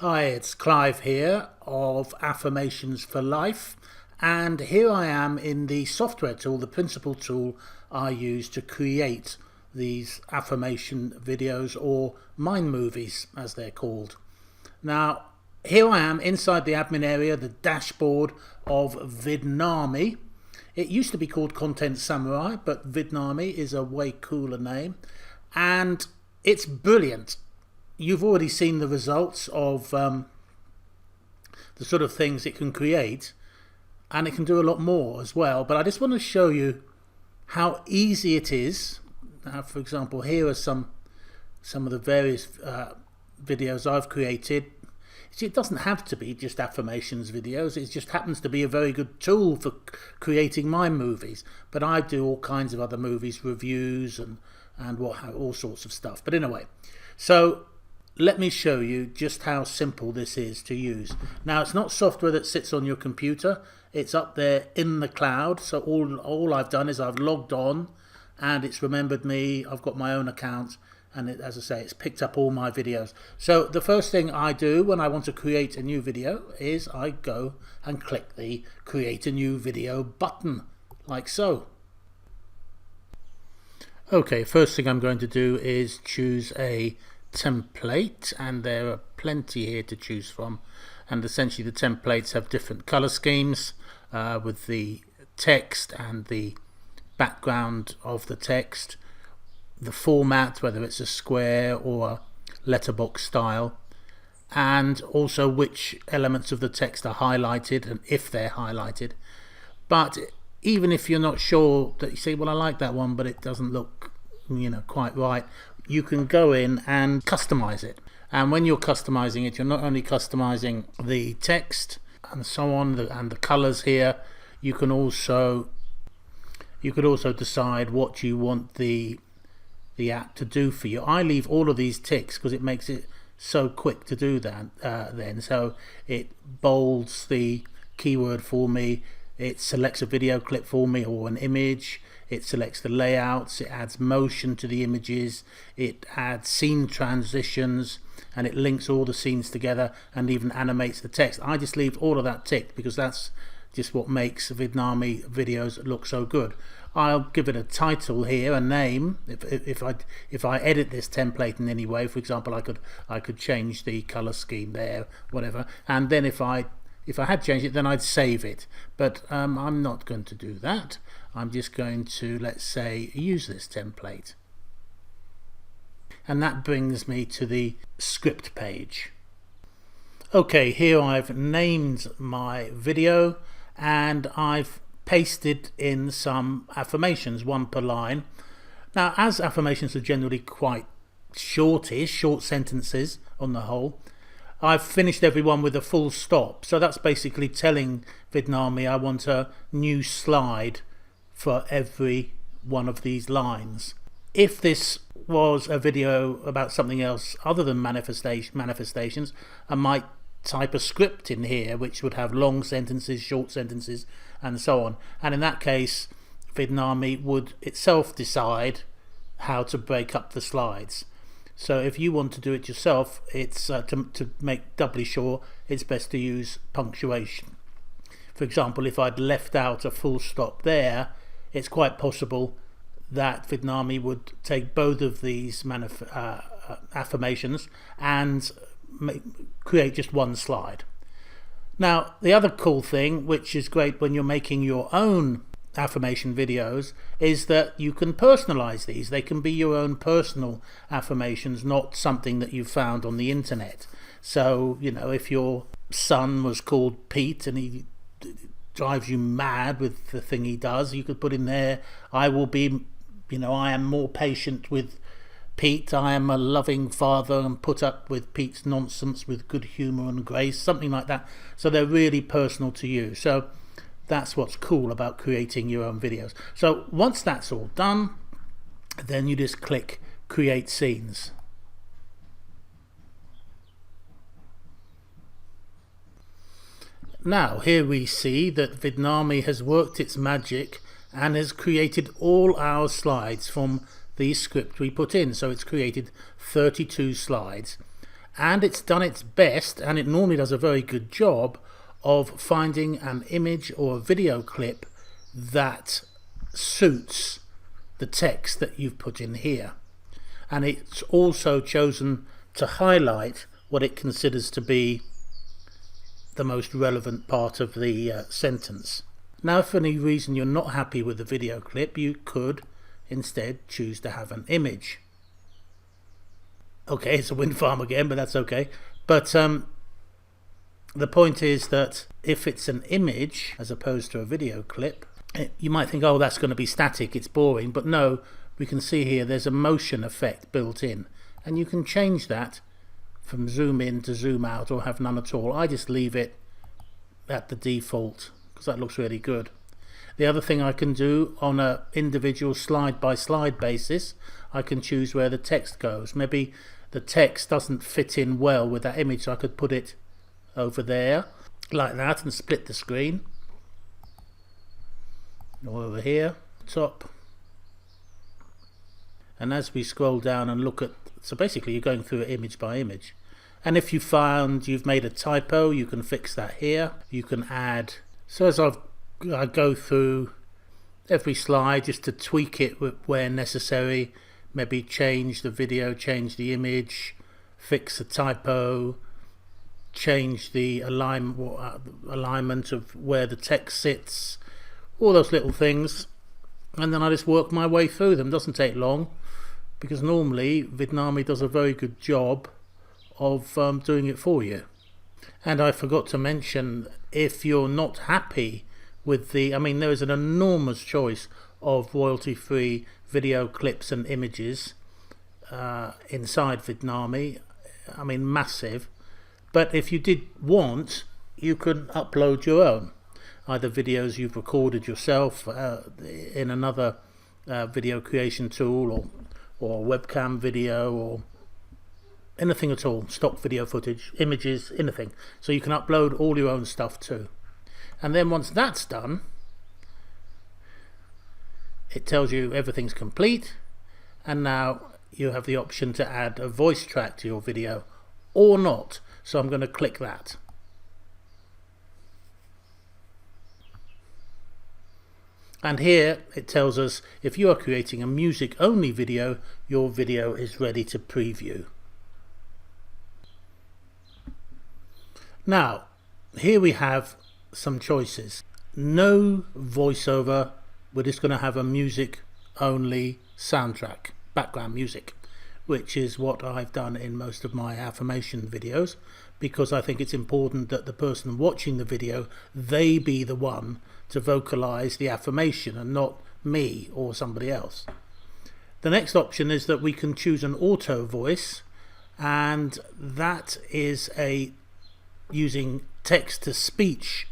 Hi, it's Clive here of Affirmations for Life, and here I am in the software tool, the principal tool I use to create these affirmation videos, or mind movies as they're called. Now, here I am inside the admin area, the dashboard of Vidnami. It used to be called Content Samurai, but Vidnami is a way cooler name, and it's brilliant. You've already seen the results of the sort of things it can create, and it can do a lot more as well. But I just want to show you how easy it is. Now, for example, here are some of the various videos I've created. See, it doesn't have to be just affirmations videos. It just happens to be a very good tool for creating my movies. But I do all kinds of other movies, reviews, and all sorts of stuff. But anyway, so let me show you just how simple this is to use. Now, it's not software that sits on your computer. It's up there in the cloud. So all I've done is I've logged on, and it's remembered me. I've got my own account, and as I say, it's picked up all my videos. So the first thing I do when I want to create a new video is I go and click the Create a New Video button, like so. Okay, first thing I'm going to do is choose a template, and there are plenty here to choose from, and essentially the templates have different color schemes with the text and the background of the text, the format, whether it's a square or a letterbox style, and also which elements of the text are highlighted and if they're highlighted. But even if you're not sure, that you say, well, I like that one but it doesn't look quite right, you can go in and customize it. And when you're customizing it, you're not only customizing the text and so on, and the colors here, you could also decide what you want the app to do for you. I leave all of these ticks because it makes it so quick to do that then. So it bolds the keyword for me, it selects a video clip for me or an image, it selects the layouts, it adds motion to the images, it adds scene transitions, and it links all the scenes together and even animates the text. I just leave all of that ticked because that's just what makes Vidnami videos look so good. I'll give it a title here, a name. If I edit this template in any way, for example, I could change the color scheme there, whatever, and then if I had changed it, then I'd save it. But I'm not going to do that. I'm just going to, let's say, use this template. And that brings me to the script page. Okay, here I've named my video, and I've pasted in some affirmations, one per line. Now, as affirmations are generally quite shortish, short sentences on the whole, I've finished everyone with a full stop. So that's basically telling Vidnami I want a new slide for every one of these lines. If this was a video about something else other than manifestations, I might type a script in here which would have long sentences, short sentences, and so on. And in that case, Vidnami would itself decide how to break up the slides. So if you want to do it yourself, it's to make doubly sure, it's best to use punctuation. For example, if I'd left out a full stop there, it's quite possible that Vidnami would take both of these affirmations and create just one slide. Now, the other cool thing, which is great when you're making your own affirmation videos, is that you can personalize these. They can be your own personal affirmations, not something that you found on the internet. So, if your son was called Pete and he drives you mad with the thing he does, you could put in there, I will be, I am more patient with Pete, I am a loving father, and put up with Pete's nonsense with good humour and grace, something like that. So they're really personal to you. So that's what's cool about creating your own videos. So once that's all done, then you just click Create Scenes. Now here we see that Vidnami has worked its magic and has created all our slides from the script we put in. So it's created 32 slides, and it's done its best, and it normally does a very good job of finding an image or a video clip that suits the text that you've put in here. And it's also chosen to highlight what it considers to be the most relevant part of the sentence. Now, if for any reason you're not happy with the video clip, you could instead choose to have an image. Okay, it's a wind farm again, but that's okay. But the point is that if it's an image as opposed to a video clip, you might think, oh, that's going to be static, it's boring. But no, we can see here there's a motion effect built in, and you can change that from zoom in to zoom out or have none at all. I just leave it at the default because that looks really good. The other thing I can do on an individual slide by slide basis, I can choose where the text goes. Maybe the text doesn't fit in well with that image, so I could put it over there like that and split the screen, or over here top. And as we scroll down and look at, so basically you're going through it image by image, and if you found you've made a typo, you can fix that here. You can add, so as I go through every slide just to tweak it where necessary, maybe change the video, change the image, fix a typo, change the alignment of where the text sits, all those little things, and then I just work my way through them. It doesn't take long, because normally Vidnami does a very good job of doing it for you. And I forgot to mention, if you're not happy with there is an enormous choice of royalty-free video clips and images inside Vidnami, massive. But if you did want, you can upload your own, either videos you've recorded yourself in another video creation tool, or webcam video, or anything at all, stock video footage, images, anything. So you can upload all your own stuff too. And then once that's done, it tells you everything's complete, and now you have the option to add a voice track to your video or not. So I'm going to click that. And here it tells us if you are creating a music only video, your video is ready to preview. Now, here we have some choices. No voiceover, we're just going to have a music only soundtrack, background music, which is what I've done in most of my affirmation videos, because I think it's important that the person watching the video, they be the one to vocalize the affirmation and not me or somebody else. The next option is that we can choose an auto voice, and that is using text to speech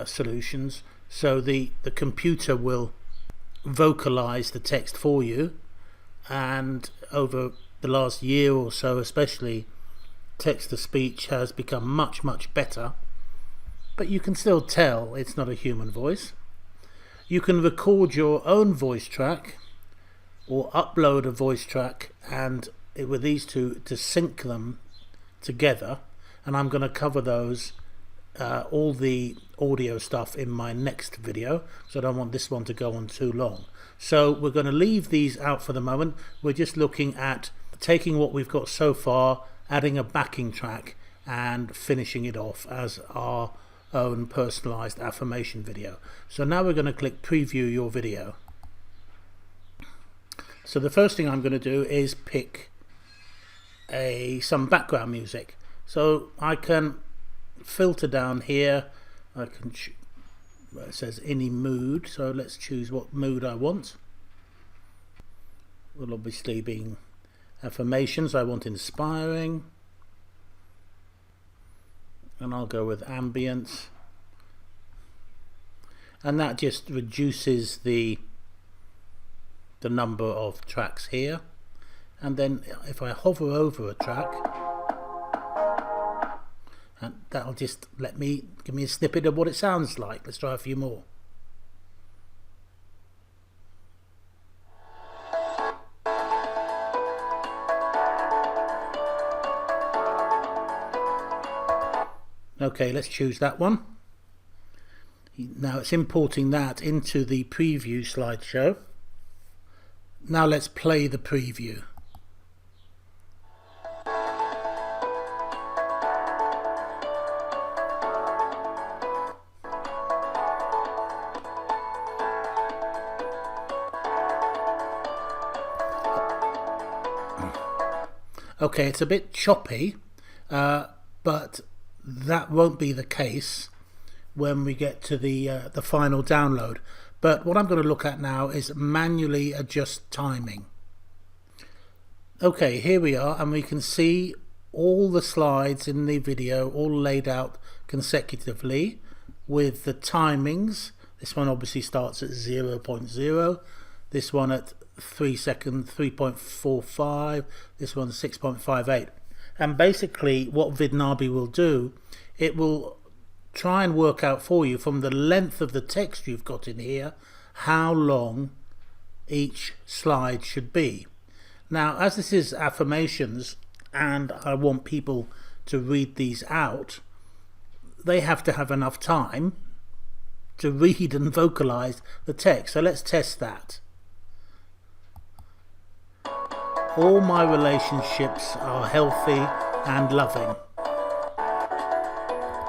solutions, so the computer will vocalize the text for you. And over the last year or so especially, text to speech has become much better, but you can still tell it's not a human voice. You can record your own voice track or upload a voice track, and with these two to sync them together, and I'm going to cover those all the audio stuff in my next video, so I don't want this one to go on too long. So we're going to leave these out for the moment. We're just looking at taking what we've got so far, adding a backing track, and finishing it off as our own personalized affirmation video. So now we're going to click preview your video. So the first thing I'm going to do is pick some background music. So I can filter down here. I can it says any mood, so let's choose what mood I want. Well, obviously being affirmations, I want inspiring, and I'll go with ambient, and that just reduces the number of tracks here. And then if I hover over a track, and that'll just give me a snippet of what it sounds like. Let's try a few more. Okay, let's choose that one. Now it's importing that into the preview slideshow. Now let's play the preview. Okay, it's a bit choppy, but that won't be the case when we get to the final download. But what I'm going to look at now is manually adjust timing. Okay, here we are, and we can see all the slides in the video all laid out consecutively with the timings. This one obviously starts at 0.0, this one at 3 seconds, 3.45, this one's 6.58. And basically what Vidnabi will do, it will try and work out for you from the length of the text you've got in here how long each slide should be. Now, as this is affirmations and I want people to read these out, they have to have enough time to read and vocalize the text. So let's test that. All my relationships are healthy and loving.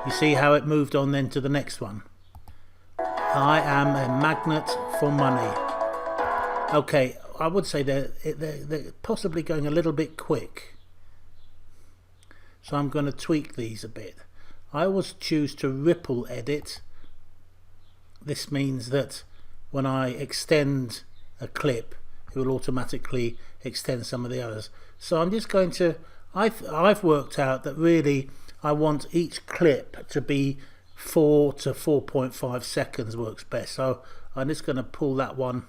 You see how it moved on then to the next one. I am a magnet for money. Okay, I would say they're possibly going a little bit quick. So I'm going to tweak these a bit. I always choose to ripple edit. This means that when I extend a clip, it will automatically extend some of the others. So I'm just going to, I've worked out that really I want each clip to be 4 to 4.5 seconds works best. So I'm just going to pull that one.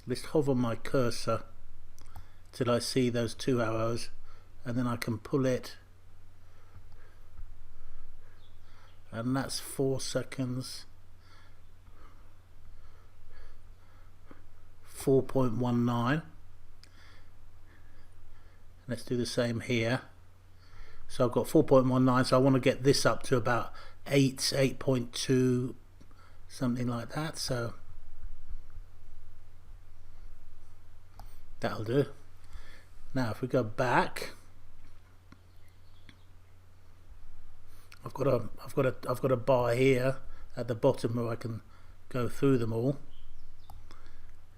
Just hover my cursor till I see those 2 arrows, and then I can pull it, and that's 4 seconds. 4.19. Let's do the same here. So I've got 4.19, so I want to get this up to about 8.2, something like that. So that'll do. Now if we go back, I've got a bar here at the bottom where I can go through them all.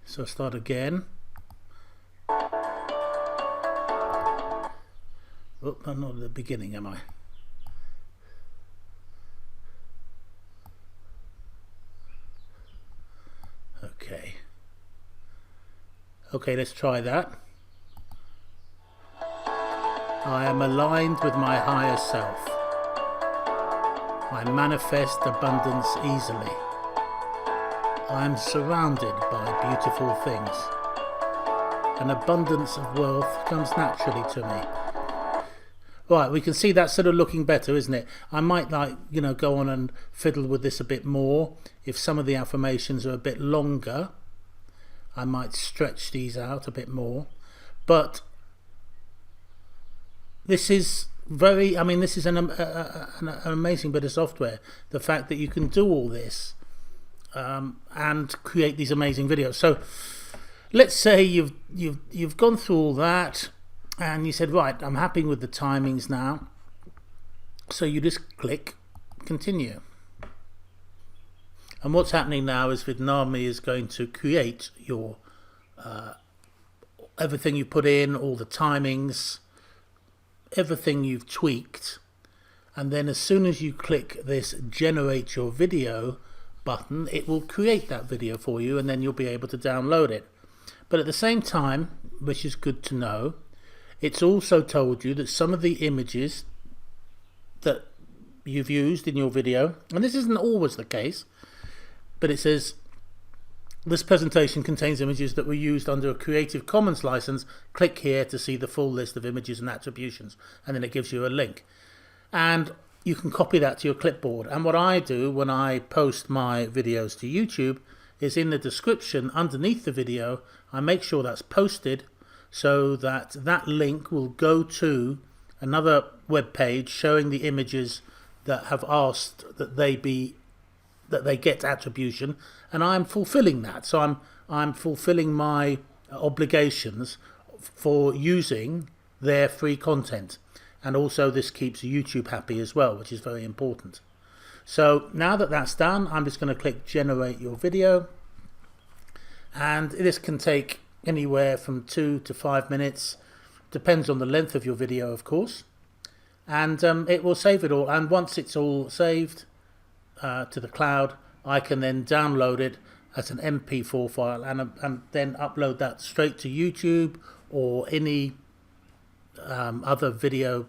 So start again. Oh, I'm not at the beginning, am I? Okay. Okay, let's try that. I am aligned with my higher self. I manifest abundance easily. I am surrounded by beautiful things. An abundance of wealth comes naturally to me. Right, we can see that's sort of looking better, isn't it? I might go on and fiddle with this a bit more. If some of the affirmations are a bit longer, I might stretch these out a bit more. But this is this is an amazing bit of software. The fact that you can do all this and create these amazing videos. So let's say you've gone through all that and you said, right, I'm happy with the timings now. So you just click continue. And what's happening now is Vidnabi is going to create your everything you put in, all the timings, everything you've tweaked, and then as soon as you click this generate your video button, it will create that video for you, and then you'll be able to download it. But at the same time, which is good to know, it's also told you that some of the images that you've used in your video, and this isn't always the case, but it says this presentation contains images that were used under a Creative Commons license. Click here to see the full list of images and attributions, and then it gives you a link, and you can copy that to your clipboard. And what I do when I post my videos to YouTube is in the description underneath the video I make sure that's posted so that that link will go to another web page showing the images that have asked that they get attribution, and I'm fulfilling that. So I'm fulfilling my obligations for using their free content, and also this keeps YouTube happy as well, which is very important. So now that that's done, I'm just going to click generate your video, and this can take anywhere from 2 to 5 minutes, depends on the length of your video, of course, and it will save it all. And once it's all saved to the cloud, I can then download it as an MP4 file and then upload that straight to YouTube or any other video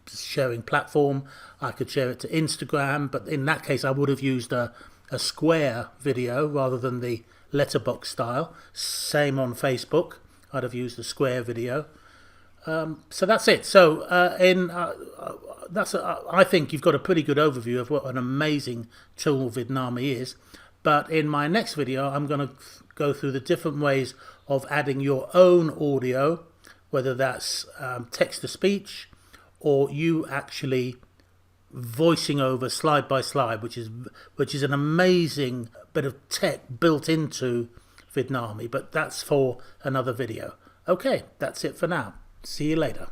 sharing platform. I could share it to Instagram, but in that case I would have used a square video rather than the letterbox style. Same on Facebook, I'd have used a square video. So that's it. So I think you've got a pretty good overview of what an amazing tool Vidnami is. But in my next video, I'm going to go through the different ways of adding your own audio, whether that's text-to-speech or you actually voicing over slide by slide, which is an amazing bit of tech built into Vidnami. But that's for another video. Okay, that's it for now. See you later.